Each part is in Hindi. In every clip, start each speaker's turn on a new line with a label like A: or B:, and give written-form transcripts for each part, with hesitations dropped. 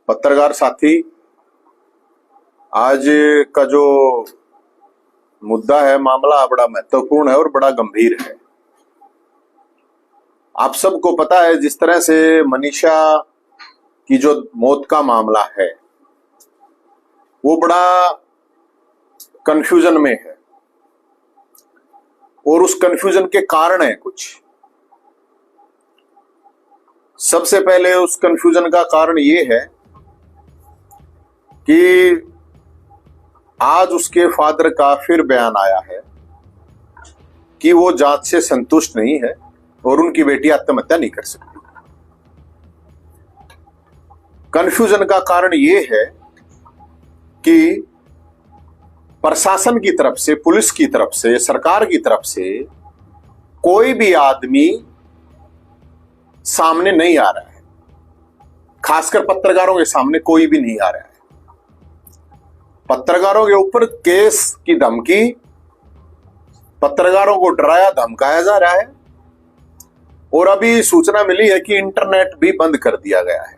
A: पत्रकार साथी, आज का जो मुद्दा है, मामला बड़ा महत्वपूर्ण है और बड़ा गंभीर है। आप सबको पता है जिस तरह से मनीषा की जो मौत का मामला है वो बड़ा कंफ्यूजन में है और उस कंफ्यूजन के कारण है कुछ। सबसे पहले उस कंफ्यूजन का कारण ये है कि आज उसके फादर का फिर बयान आया है कि वो जांच से संतुष्ट नहीं है और उनकी बेटी आत्महत्या नहीं कर सकती। कंफ्यूजन का कारण ये है कि प्रशासन की तरफ से, पुलिस की तरफ से, सरकार की तरफ से कोई भी आदमी सामने नहीं आ रहा है। खासकर पत्रकारों के सामने कोई भी नहीं आ रहा है। पत्रकारों के ऊपर केस की धमकी, पत्रकारों को डराया धमकाया जा रहा है और अभी सूचना मिली है कि इंटरनेट भी बंद कर दिया गया है।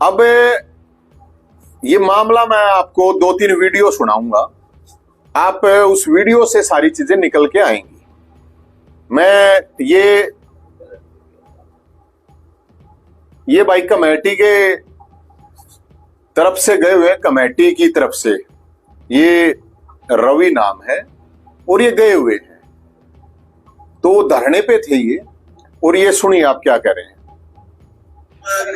A: अब ये मामला मैं आपको 2-3 वीडियो सुनाऊंगा, आप उस वीडियो से सारी चीजें निकल के आएंगी। मैं ये भाई कमेटी के तरफ से गए हुए, कमेटी की तरफ से, ये रवि नाम है और ये गए हुए हैं, तो धरने पे थे ये। और ये सुनिए आप क्या कह रहे हैं।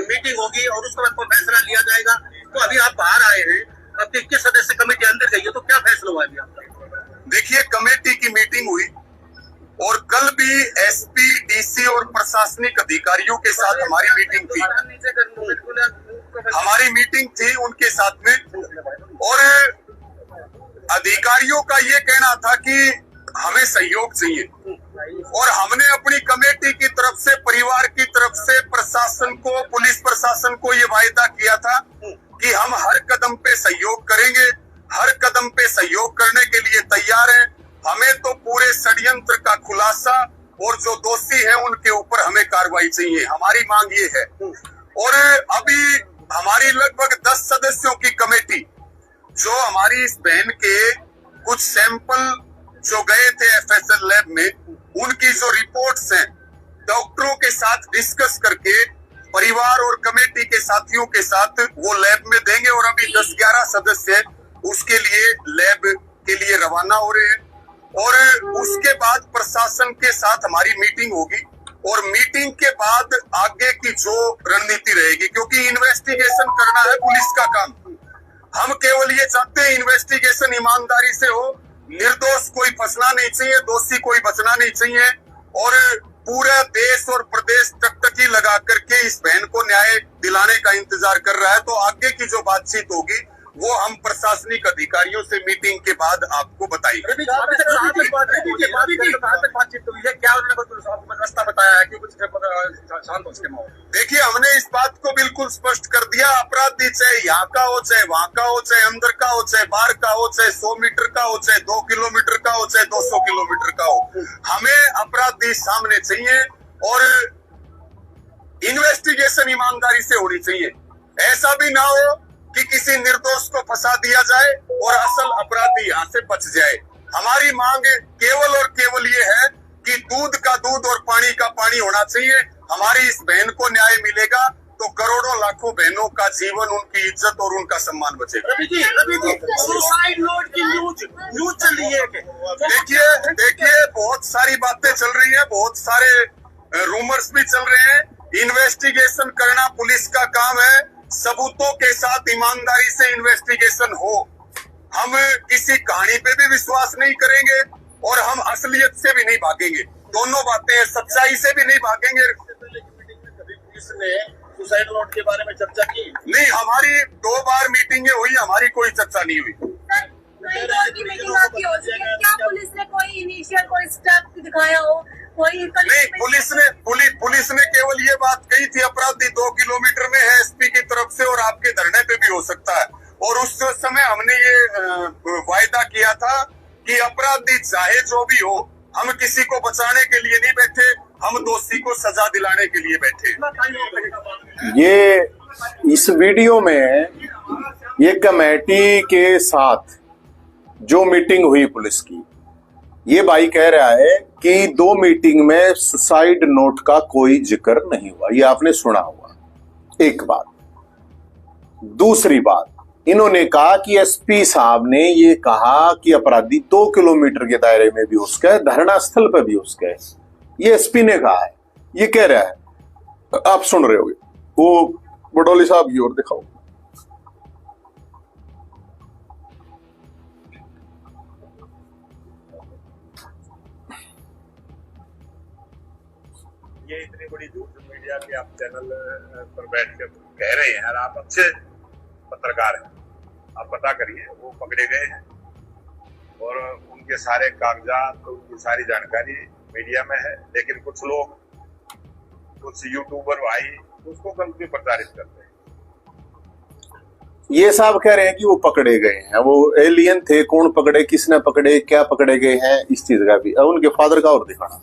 B: मीटिंग होगी और उसके बाद कोई फैसला लिया जाएगा। तो अभी आप बाहर आए हैं, अब 21 सदस्य कमेटी अंदर गई है, तो क्या फैसला हुआ अभी आपका?
C: देखिए, कमेटी की मीटिंग हुई और कल भी एसपी, डीसी और प्रशासनिक अधिकारियों के साथ हमारी मीटिंग थी। उनके साथ में, और अधिकारियों का ये कहना था कि हमें सहयोग चाहिए और हमने अपनी कमेटी की तरफ से, परिवार की तरफ से प्रशासन को, पुलिस प्रशासन को ये वायदा किया था कि हम हर कदम पे सहयोग करेंगे, हर कदम पे सहयोग करने के लिए तैयार हैं। हमें तो पूरे षड्यंत्र का खुलासा और जो दोषी है उनके ऊपर हमें कार्रवाई चाहिए, हमारी मांग ये है। और अभी हमारी लगभग 10 सदस्यों की कमेटी, जो हमारी इस बहन के कुछ सैंपल जो गए थे एफएसएल लैब में, उनकी जो रिपोर्ट्स हैं, डॉक्टरों के साथ डिस्कस करके परिवार और कमेटी के साथियों के साथ वो लैब में देंगे। और अभी 10-11 सदस्य उसके लिए लैब के लिए रवाना हो रहे हैं और उसके बाद प्रशासन के साथ हमारी मीटिंग होगी और मीटिंग के बाद आगे की जो रणनीति रहेगी, क्योंकि इन्वेस्टिगेशन करना है पुलिस का काम। हम केवल ये चाहते हैं इन्वेस्टिगेशन ईमानदारी से हो, निर्दोष कोई फंसना नहीं चाहिए, दोषी कोई बचना नहीं चाहिए। और पूरा देश और प्रदेश टकटकी लगा करके इस बहन को न्याय दिलाने का इंतजार कर रहा है। तो आगे की जो बातचीत होगी वो हम प्रशासनिक अधिकारियों से मीटिंग के बाद आपको बताएंगे।
B: रास्ता बताया है कि कुछ शांत हो सके माहौल।
C: देखिए, हमने इस बात को बिल्कुल स्पष्ट कर दिया, अपराधी चाहे यहाँ का हो, चाहे वहाँ का हो, चाहे अंदर का हो, चाहे बाहर का हो, चाहे 100 मीटर का हो, चाहे 2 किलोमीटर का हो, चाहे 200 किलोमीटर का हो, हमें अपराधी सामने चाहिए और इन्वेस्टिगेशन ईमानदारी से होनी चाहिए। ऐसा भी ना हो कि किसी निर्दोष को फंसा दिया जाए और असल अपराधी यहाँ से बच जाए। हमारी मांग केवल और केवल ये है कि दूध का दूध और पानी का पानी होना चाहिए। हमारी इस बहन को न्याय मिलेगा तो करोड़ों लाखों बहनों का जीवन, उनकी इज्जत और उनका सम्मान बचेगा।
B: सुसाइड नोट की न्यूज चल रही है।
C: देखिए, बहुत सारी बातें चल रही है, बहुत सारे रूमर्स भी चल रहे हैं। इन्वेस्टिगेशन करना पुलिस का काम है, सबूतों के साथ ईमानदारी से इन्वेस्टिगेशन हो। हम किसी कहानी पे भी विश्वास नहीं करेंगे और हम असलियत से भी नहीं भागेंगे। दोनों बातें, सच्चाई से भी नहीं भागेंगे।
B: पुलिस ने सुसाइड नोट के बारे में चर्चा की
C: नहीं, हमारी 2 बार मीटिंगें हुई, हमारी कोई चर्चा नहीं हुई।
D: क्या पुलिस ने कोई इनिशियल कोई स्टेप दिखाया हो?
C: नहीं, पुलिस ने केवल ये बात कही थी, अपराधी 2 किलोमीटर में है एसपी की तरफ से और आपके धरने पे भी हो सकता है। और उस समय हमने ये वायदा किया था कि अपराधी चाहे जो भी हो, हम किसी को बचाने के लिए नहीं बैठे, हम दोषी को सजा दिलाने के लिए बैठे हैं।
A: ये इस वीडियो में ये कमेटी के साथ जो मीटिंग हुई पुलिस की, ये भाई कह रहा है कि 2 मीटिंग में सुसाइड नोट का कोई जिक्र नहीं हुआ। ये आपने सुना हुआ, एक बात। दूसरी बात, इन्होंने कहा कि एसपी साहब ने ये कहा कि अपराधी 2 किलोमीटर के दायरे में भी उसका है, धरना स्थल पर भी उसका है। ये एसपी ने कहा है, ये कह रहा है। आप सुन रहे होगे। वो बडोली साहब की ओर दिखाओ।
E: ये इतनी बड़ी झूठ मीडिया के आप चैनल पर बैठ के कह रहे हैं और आप अच्छे पत्रकार हैं, आप पता करिए वो पकड़े गए हैं और उनके सारे कागजात, उनकी सारी जानकारी मीडिया में है। लेकिन कुछ लोग, कुछ यूट्यूबर भाई उसको गलत भी प्रचारित करते हैं।
A: ये साहब कह रहे हैं कि वो पकड़े गए हैं, वो एलियन थे, कौन पकड़े, किसने पकड़े, क्या पकड़े गए हैं, इस चीज का भी। अब उनके फादर का और दिखाना।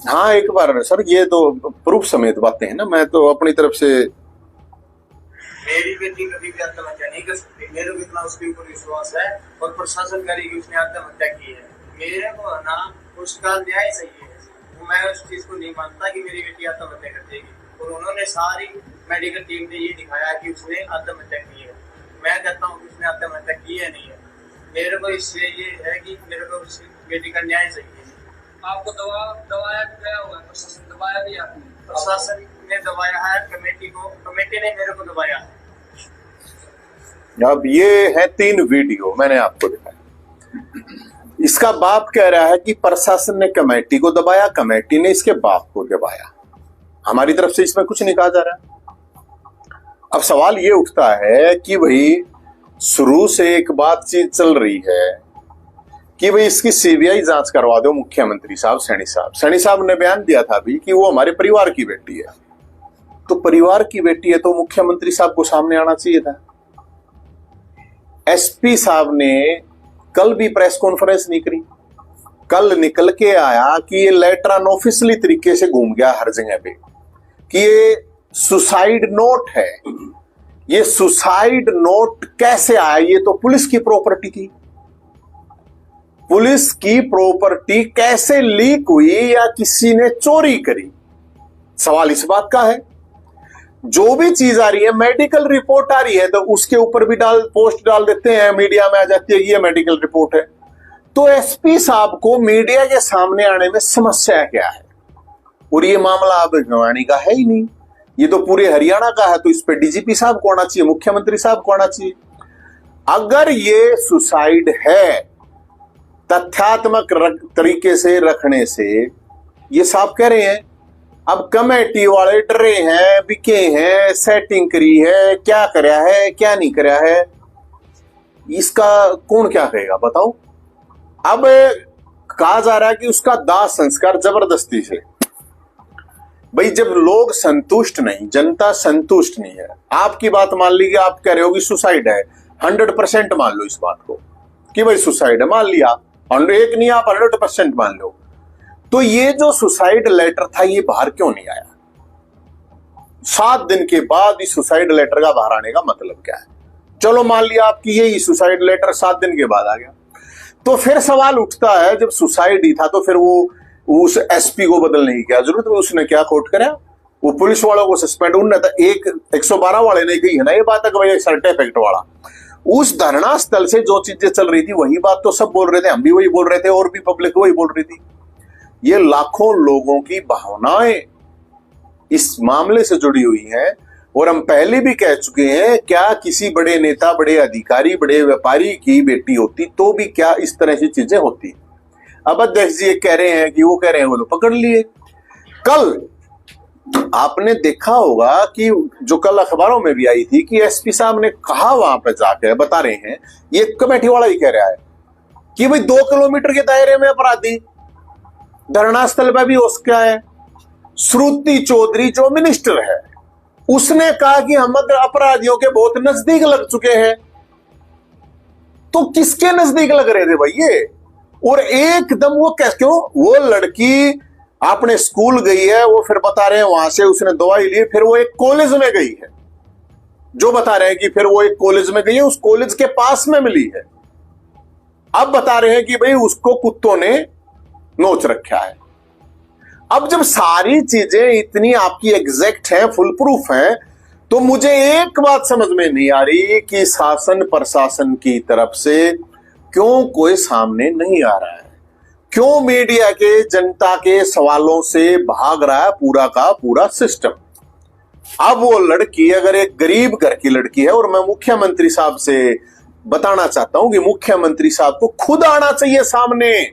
A: हाँ एक बार सर, ये तो प्रूफ समेत बातें हैं ना, मैं तो अपनी तरफ से।
F: मेरी बेटी कभी भी आत्महत्या नहीं कर सकती, मेरे को इतना उसके ऊपर विश्वास है और प्रशासन करेगी कि उसने आत्महत्या की है। मेरे को ना उसका न्याय चाहिए, मैं उस चीज को नहीं मानता कि मेरी बेटी आत्महत्या कर देगी। और उन्होंने सारी मेडिकल टीम ने ये दिखाया कि उसने आत्महत्या की है। मैं कहता हूँ कि उसने आत्महत्या की है नहीं है। मेरे को इससे ये है कि मेरे को उस बेटी का न्याय चाहिए।
G: आपको दबाया भी गया हुआ है, प्रशासन दबाया भी आपने?
F: प्रशासन ने दबाया है, कमेटी ने मेरे को दबाया है।
A: अब ये है 3 वीडियो मैंने आपको दिखाया। इसका बाप कह रहा है कि प्रशासन ने कमेटी को दबाया, कमेटी ने इसके बाप को दबाया। हमारी तरफ से इसमें कुछ नहीं कहा जा रहा। अब सवाल ये उठता है कि भाई शुरू से एक बातचीत चल रही है कि भाई इसकी सीबीआई जांच करवा दो। मुख्यमंत्री साहब, सैनी साहब ने बयान दिया था अभी कि वो हमारे परिवार की बेटी है। तो परिवार की बेटी है तो मुख्यमंत्री साहब को सामने आना चाहिए था। एसपी साहब ने कल भी प्रेस कॉन्फ्रेंस नहीं करी। कल निकल के आया कि ये लेटर अनऑफिशियली तरीके से घूम गया हर जगह पे कि ये सुसाइड नोट है। ये सुसाइड नोट कैसे आया? ये तो पुलिस की प्रॉपर्टी थी। पुलिस की प्रॉपर्टी कैसे लीक हुई या किसी ने चोरी करी? सवाल इस बात का है। जो भी चीज आ रही है, मेडिकल रिपोर्ट आ रही है तो उसके ऊपर भी पोस्ट डाल देते हैं, मीडिया में आ जाती है ये मेडिकल रिपोर्ट है। तो एसपी साहब को मीडिया के सामने आने में समस्या क्या है? और ये मामला अब भिवानी का है ही नहीं, ये तो पूरे हरियाणा का है। तो इस पे डीजीपी साहब को आना चाहिए, मुख्यमंत्री साहब को आना चाहिए। अगर ये सुसाइड है तथ्यात्मक तरीके से रखने से, ये साहब कह रहे हैं अब कमेटी वाले डरे हैं, बिके हैं, सेटिंग करी है, क्या करया है क्या नहीं करया है, इसका कौन क्या कहेगा बताओ। अब कहा जा रहा है कि उसका दाह संस्कार जबरदस्ती से। भाई जब लोग संतुष्ट नहीं, जनता संतुष्ट नहीं है, आपकी बात मान लीजिए, आप कह रहे हो कि सुसाइड है, 100% मान लो इस बात को कि भाई सुसाइड है, मान लिया, 100 नहीं आप 100% मान लो। तो ये जो सुसाइड लेटर था ये बाहर क्यों नहीं आया? 7 दिन के बाद इस सुसाइड लेटर का बाहर आने का मतलब क्या है? चलो मान लिया आपकी यही सुसाइड लेटर 7 दिन के बाद आ गया, तो फिर सवाल उठता है जब सुसाइड ही था तो फिर वो उस एसपी को बदलने की क्या जरूरत है? उसने क्या कोर्ट करा? वो पुलिस वालों को सस्पेंड, उन्होंने था 112 वाले ने कही है ना ये बात है कि भाई सर्टिफिकेट वाला। उस धरना स्थल से जो चीजें चल रही थी वही बात तो सब बोल रहे थे, हम भी वही बोल रहे थे और भी पब्लिक वही बोल रही थी। ये लाखों लोगों की भावनाएं इस मामले से जुड़ी हुई हैं और हम पहले भी कह चुके हैं, क्या किसी बड़े नेता, बड़े अधिकारी, बड़े व्यापारी की बेटी होती तो भी क्या इस तरह की चीजें होती? अब अध्यक्ष जी कह रहे हैं कि वो कह रहे हैं वो लोग पकड़ लिए। कल आपने देखा होगा कि जो कल अखबारों में भी आई थी कि एसपी साहब ने कहा, वहां पर जाकर बता रहे हैं, ये कमेटी वाला ही कह रहा है कि भाई 2 किलोमीटर के दायरे में अपराधी, धरना स्थल पर भी उसका है। श्रुति चौधरी जो मिनिस्टर है उसने कहा कि हम अपराधियों के बहुत नजदीक लग चुके हैं। तो किसके नजदीक लग रहे थे भाई ये? और एकदम वो कैसे, क्यों वो लड़की आपने स्कूल गई है, वो फिर बता रहे हैं वहां से उसने दवाई ली, फिर वो एक कॉलेज में गई है, जो बता रहे हैं कि फिर वो एक कॉलेज में गई है, उस कॉलेज के पास में मिली है। अब बता रहे हैं कि भाई उसको कुत्तों ने नोच रखा है। अब जब सारी चीजें इतनी आपकी एग्जैक्ट हैं, फुल प्रूफ हैं, तो मुझे एक बात समझ में नहीं आ रही कि शासन प्रशासन की तरफ से क्यों कोई सामने नहीं आ रहा है, क्यों मीडिया के जनता के सवालों से भाग रहा है पूरा का पूरा सिस्टम। अब वो लड़की अगर एक गरीब घर की लड़की है, और मैं मुख्यमंत्री साहब से बताना चाहता हूं कि मुख्यमंत्री साहब को खुद आना चाहिए सामने,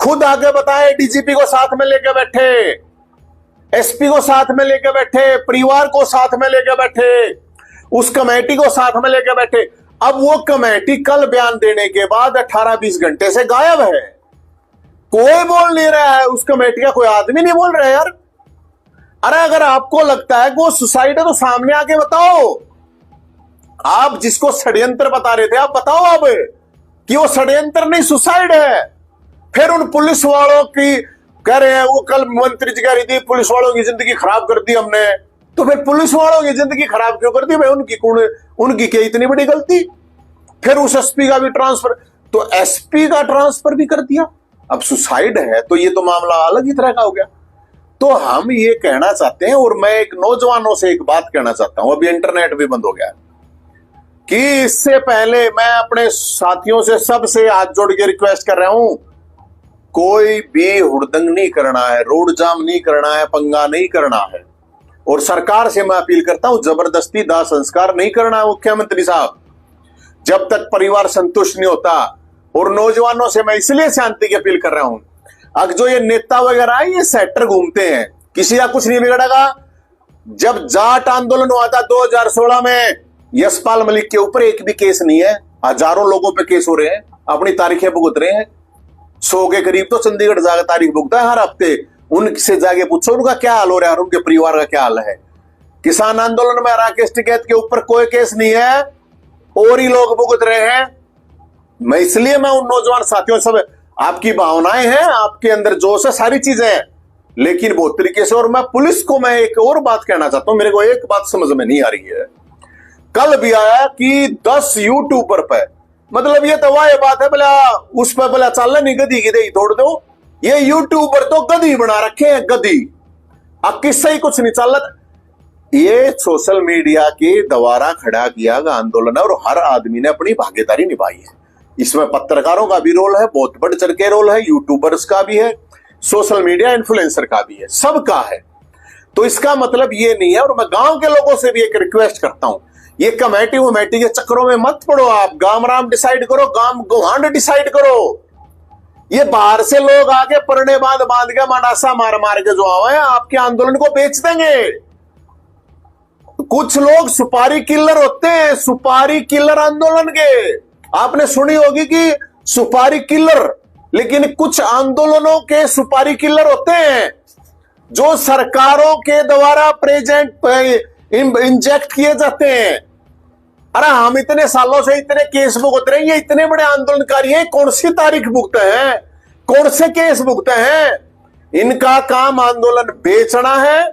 A: खुद आगे बताए, डीजीपी को साथ में लेकर बैठे, एसपी को साथ में लेकर बैठे, परिवार को साथ में लेकर बैठे, उस कमेटी को साथ में लेकर बैठे। अब वो कमेटी कल बयान देने के बाद 18-20 घंटे से गायब है, कोई बोल नहीं रहा है, उस कमेटी का कोई आदमी नहीं बोल रहा है यार। अरे अगर आपको लगता है कि वो सुसाइड है तो सामने आके बताओ। आप जिसको षड्यंत्र बता रहे थे, आप बताओ अब कि वो षड्यंत्र नहीं, सुसाइड है। फिर उन पुलिस वालों की कह रहे हैं, वो कल मंत्री जी कह रही थी पुलिस वालों की जिंदगी खराब कर दी हमने, तो फिर पुलिस वालों की जिंदगी खराब क्यों कर दी भाई? उनकी क्या इतनी बड़ी गलती? फिर उस एसपी का भी ट्रांसफर, तो एसपी का ट्रांसफर भी कर दिया। अब सुसाइड है तो ये तो मामला अलग ही तरह का हो गया। तो हम ये कहना चाहते हैं, और मैं एक नौजवानों से एक बात कहना चाहता हूं, अभी इंटरनेट भी बंद हो गया है, कि इससे पहले मैं अपने साथियों से सबसे हाथ जोड़ के रिक्वेस्ट कर रहा हूं, कोई भी हुड़दंग नहीं करना है, रोड जाम नहीं करना है, पंगा नहीं करना है। और सरकार से मैं अपील करता हूं, जबरदस्ती दाह संस्कार नहीं करना है मुख्यमंत्री साहब, जब तक परिवार संतुष्ट नहीं होता। और नौजवानों से मैं इसलिए शांति की अपील कर रहा हूं, अब जो ये नेता वगैरह ये सेक्टर घूमते हैं, किसी का कुछ नहीं बिगड़ेगा। जब जाट आंदोलन हुआ था 2016 में, यशपाल मलिक के ऊपर एक भी केस नहीं है, हजारों लोगों पे केस हो रहे हैं, अपनी तारीखें भुगत रहे हैं। 100 के करीब तो चंडीगढ़ जाकर तारीख भुगता है हर हफ्ते। उनसे जाके पूछो उनका क्या हाल हो रहा है और उनके परिवार का क्या हाल है। किसान आंदोलन में राकेश टिकैत के ऊपर कोई केस नहीं है और ही लोग भुगत रहे हैं। मैं इसलिए मैं उन नौजवान साथियों, सब आपकी भावनाएं हैं, आपके अंदर जोश है, सारी चीजें हैं, लेकिन बहुत तरीके से। और मैं पुलिस को मैं एक और बात कहना चाहता हूं, मेरे को एक बात समझ में नहीं आ रही है। कल भी आया कि 10 यूट्यूबर पे, मतलब ये तो वाह बात है, बोला उस पर बोला चल नहीं, गधी की दही तोड़ दो। ये यूट्यूबर तो गधी बना रखे हैं, गधी। अब किससे ही कुछ नहीं चल रहा। ये सोशल मीडिया के द्वारा खड़ा किया गया आंदोलन है और हर आदमी ने अपनी भागीदारी निभाई है। इसमें पत्रकारों का भी रोल है, बहुत बढ़ चढ़ के रोल है, यूट्यूबर्स का भी है, सोशल मीडिया इन्फ्लुएंसर का भी है, सबका है। तो इसका मतलब ये नहीं है। और मैं गांव के लोगों से भी एक रिक्वेस्ट करता हूं, ये कमेटी वमेटी के चक्करों में मत पड़ो। आप गांव राम डिसाइड करो, गांव गुहांड डिसाइड करो। ये बाहर से लोग आके परने बांध के मनासा मार मार के जो आए आपके आंदोलन को बेच देंगे। कुछ लोग सुपारी किलर होते हैं, सुपारी किलर आंदोलन के, आपने सुनी होगी कि सुपारी किलर, लेकिन कुछ आंदोलनों के सुपारी किलर होते हैं जो सरकारों के द्वारा प्रेजेंट इंजेक्ट किए जाते हैं। अरे हम इतने सालों से इतने केस भुगत रहे हैं, ये इतने बड़े आंदोलनकारी हैं, कौन सी तारीख भुगते हैं, कौन से केस भुगते हैं? इनका काम आंदोलन बेचना है,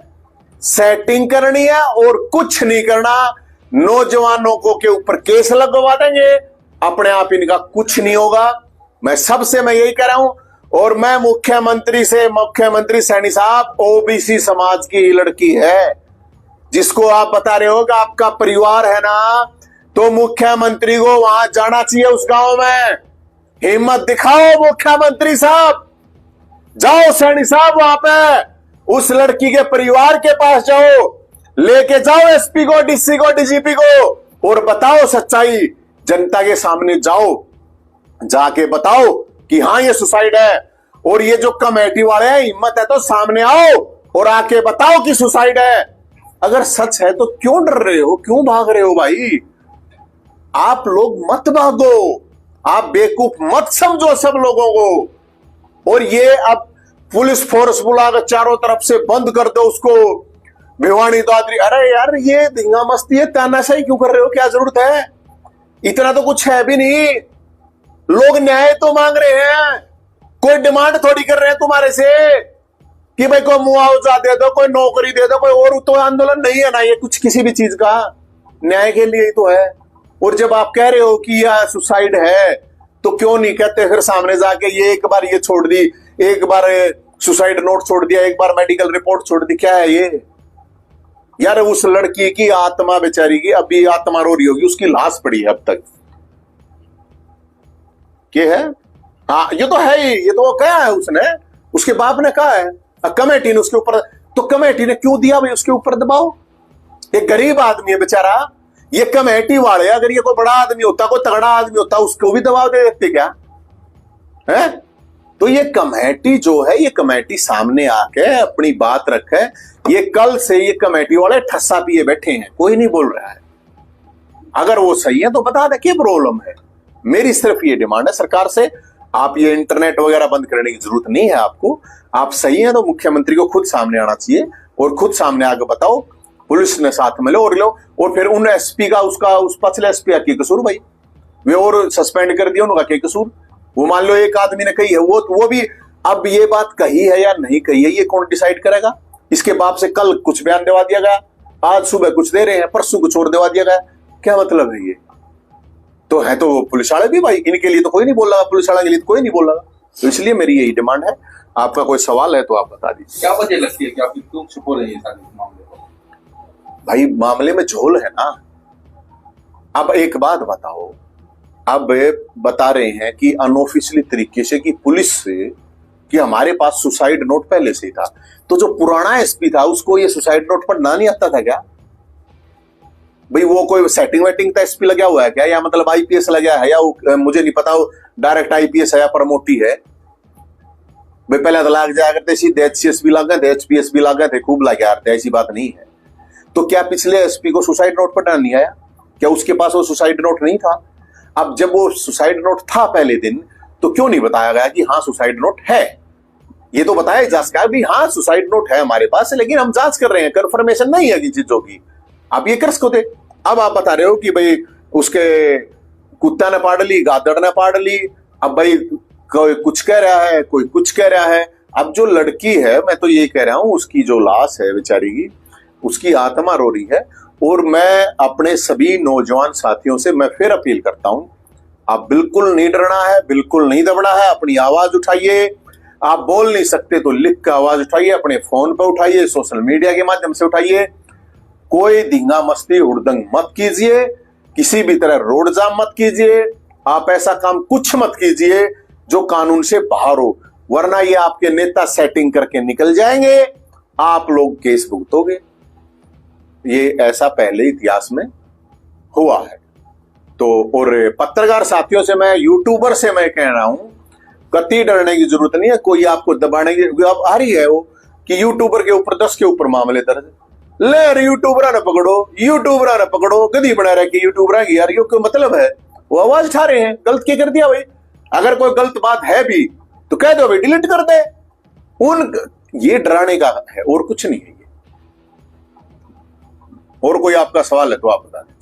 A: सेटिंग करनी है और कुछ नहीं करना। नौजवानों को के ऊपर केस लगवा देंगे, अपने आप इनका कुछ नहीं होगा। मैं सबसे मैं यही कह रहा हूं। और मैं मुख्यमंत्री से, मुख्यमंत्री सैनी साहब ओबीसी समाज की लड़की है, जिसको आप बता रहे हो कि आपका परिवार है ना, तो मुख्यमंत्री को वहां जाना चाहिए उस गांव में। हिम्मत दिखाओ मुख्यमंत्री साहब, जाओ सैनी साहब वहां पे, उस लड़की के परिवार के पास जाओ, लेके जाओ एसपी को, डीसी को, डीजीपी को, और बताओ सच्चाई, जनता के सामने जाओ, जाके बताओ कि हाँ ये सुसाइड है। और ये जो कमेटी वाले हैं, हिम्मत है तो सामने आओ और आके बताओ कि सुसाइड है। अगर सच है तो क्यों डर रहे हो, क्यों भाग रहे हो भाई? आप लोग मत भागो, आप बेवकूफ मत समझो सब लोगों को। और ये अब पुलिस फोर्स बुलाकर चारों तरफ से बंद कर दो उसको, भिवानी दादरी। अरे यार ये धींगा मस्ती है, तानाशाही क्यों कर रहे हो? क्या जरूरत है? इतना तो कुछ है भी नहीं। लोग न्याय तो मांग रहे हैं, कोई डिमांड थोड़ी कर रहे हैं तुम्हारे से कि भाई कोई मुआवजा दे दो, कोई नौकरी दे दो, कोई और तो आंदोलन नहीं है ना ये कुछ किसी भी चीज का, न्याय के लिए ही तो है। और जब आप कह रहे हो कि यह सुसाइड है तो क्यों नहीं कहते फिर सामने जाके ये एक बार ये छोड़ दी, एक बार सुसाइड नोट छोड़ दिया, एक बार मेडिकल रिपोर्ट छोड़ दी, क्या है ये यार? उस लड़की की आत्मा बेचारी की अभी आत्मा रो रही होगी, उसकी लाश पड़ी है अब तक, क्या है? हाँ ये तो है ही, ये तो क्या है उसने, उसके बाप ने कहा है, कमेटी ने उसके ऊपर, तो कमेटी ने क्यों दिया भाई उसके ऊपर दबाव? एक गरीब आदमी है बेचारा, ये कमेटी वाले, अगर ये कोई बड़ा आदमी होता, कोई तगड़ा आदमी होता, उसको भी दबाव दे देते क्या है? तो ये कमेटी जो है, ये कमेटी सामने आके अपनी बात रखे। ये कल से ये कमेटी वाले ठस्सा पिए बैठे हैं, कोई नहीं बोल रहा है। अगर वो सही है तो बता दे क्या प्रॉब्लम है। मेरी सिर्फ ये डिमांड है सरकार से, आप ये इंटरनेट वगैरह बंद करने की जरूरत नहीं है आपको। आप सही है तो मुख्यमंत्री को खुद सामने आना चाहिए और खुद सामने आके बताओ, पुलिस ने साथ में लो और लो, और फिर उन एसपी का उसका उस पिछले एसपी का क्या कसूर भाई? वे और सस्पेंड कर दिया, उनका क्या कसूर? वो मान लो एक आदमी ने कही है, वो भी अब ये बात कही है या नहीं कही है ये कौन डिसाइड करेगा? इसके बाप से कल कुछ बयान दिलवा दिया गया, आज सुबह कुछ दे रहे हैं, परसों कुछ और दिलवा दिया गया, क्या मतलब है ये? तो है तो पुलिस वाले भी भाई, इनके लिए तो कोई नहीं बोल रहा, पुलिस वाले के लिए तो कोई नहीं बोल रहा। तो इसलिए मेरी यही डिमांड है। आपका कोई सवाल है तो आप बता दीजिए।
H: क्या वजह लगती है कि आप क्यों छुप रहे हैं सारे मामले को?
A: भाई मामले में झोल है ना। अब एक बात बताओ, अब बता रहे हैं कि अनऑफिशियली तरीके से कि पुलिस से कि हमारे पास सुसाइड नोट पहले से ही था, तो जो पुराना एसपी था उसको ये सुसाइड नोट पढ़ना नहीं आता था क्या भाई? वो कोई सेटिंग वेटिंग का एसपी लगा हुआ है क्या, या मतलब आईपीएस लगा है, या मुझे नहीं पता वो डायरेक्ट आईपीएस है या प्रमोटी है भाई? पहले तो लाग जाया करते सीधे एचसीएस भी लाग गए थे, एचपीएस भी लाग गए थे, खूब लगे आते, ऐसी बात नहीं है। तो क्या पिछले एसपी को सुसाइड नोट पढ़ना नहीं आया क्या? उसके पास वो सुसाइड नोट नहीं था? अब जब वो सुसाइड नोट था पहले दिन, तो क्यों नहीं बताया गया कि हाँ सुसाइड नोट है? ये तो बताया जा सकता है भी हाँ सुसाइड नोट है हमारे पास, लेकिन हम जांच कर रहे हैं, कंफर्मेशन नहीं है कि चीजों की। अब ये कर सकते, अब आप बता रहे हो कि भाई उसके कुत्ता ने पाड़ ली, गादड़ ने पाड़ ली, अब भाई कोई कुछ कह रहा है, कोई कुछ कह रहा है। अब जो लड़की है, मैं तो ये कह रहा हूं, उसकी जो लाश है बेचारी की, उसकी आत्मा रो रही है। और मैं अपने सभी नौजवान साथियों से मैं फिर अपील करता हूं, आप बिल्कुल नहीं डरना है, बिल्कुल नहीं दबना है, अपनी आवाज उठाइए। आप बोल नहीं सकते तो लिख कर आवाज उठाइए, अपने फोन पे उठाइए, सोशल मीडिया के माध्यम से उठाइए। कोई धींगा मस्ती हुड़दंग मत कीजिए, किसी भी तरह रोड जाम मत कीजिए, आप ऐसा काम कुछ मत कीजिए जो कानून से बाहर हो, वरना ये आपके नेता सेटिंग करके निकल जाएंगे, आप लोग केस भुगतोगे। ये ऐसा पहले इतिहास में हुआ है। तो और पत्रकार साथियों से मैं, यूट्यूबर से मैं कह रहा हूं, कतई डरने की जरूरत नहीं है। कोई आपको दबाने की अब आ रही है वो कि यूट्यूबर के ऊपर 10 के ऊपर मामले दर्ज, ले यूट्यूबरा ने पकड़ो, यूट्यूबरा ने पकड़ो, गधी बना रहे कि यूट्यूबरा की यार, ये क्यों मतलब है? वो आवाज उठा रहे हैं, गलत क्या कर दिया भाई? अगर कोई गलत बात है भी तो कह दो भाई, डिलीट कर दे। उन ये डराने का है और कुछ नहीं है ये। और कोई आपका सवाल है तो आप बता दें।